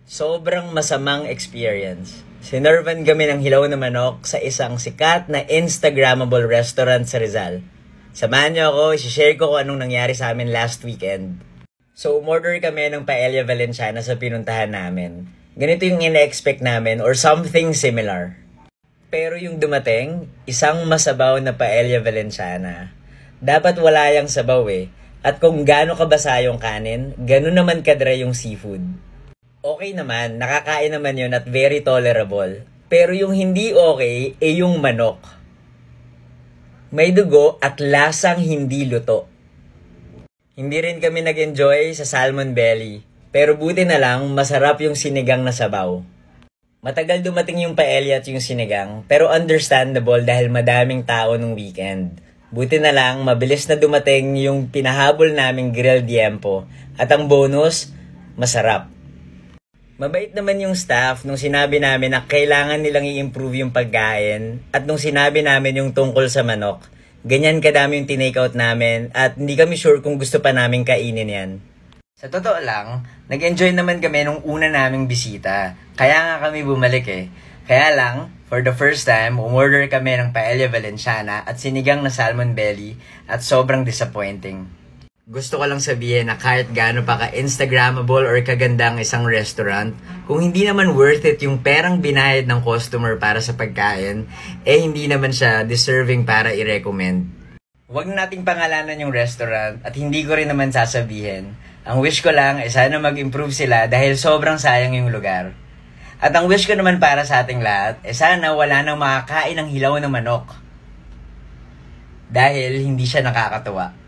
Sobrang masamang experience. Sinervan kami ng hilaw na manok sa isang sikat na Instagrammable restaurant sa Rizal. Samahan niyo ako, i-share ko kung anong nangyari sa amin last weekend. So, umorder kami ng paella valenciana sa pinuntahan namin. Ganito yung ina-expect namin or something similar. Pero yung dumating, isang masabaw na paella valenciana. Dapat wala yung sabaw eh. At kung gaano kabasa yung kanin, gano'n naman kadry yung seafood. Okay naman, nakakain naman yun at very tolerable. Pero yung hindi okay, yung manok. May dugo at lasang hindi luto. Hindi rin kami nag-enjoy sa salmon belly. Pero buti na lang, masarap yung sinigang na sabaw. Matagal dumating yung paella at yung sinigang, pero understandable dahil madaming tao nung weekend. Buti na lang, mabilis na dumating yung pinahabol naming grilled liempo. At ang bonus, masarap. Mabait naman yung staff nung sinabi namin na kailangan nilang i-improve yung pagkain at nung sinabi namin yung tungkol sa manok. Ganyan kadami yung tinake out namin at hindi kami sure kung gusto pa namin kainin yan. Sa totoo lang, nag-enjoy naman kami nung una naming bisita. Kaya nga kami bumalik eh. Kaya lang, for the first time, umorder kami ng paella valenciana at sinigang na salmon belly at sobrang disappointing. Gusto ko lang sabihin na kahit gaano pa ka-Instagrammable or kaganda ang isang restaurant, kung hindi naman worth it yung perang binayad ng customer para sa pagkain, hindi naman siya deserving para i-recommend. Huwag nating pangalanan yung restaurant at hindi ko rin naman sasabihin. Ang wish ko lang ay sana mag-improve sila dahil sobrang sayang yung lugar. At ang wish ko naman para sa ating lahat, sana wala nang makakain ng hilaw na manok. Dahil hindi siya nakakatuwa.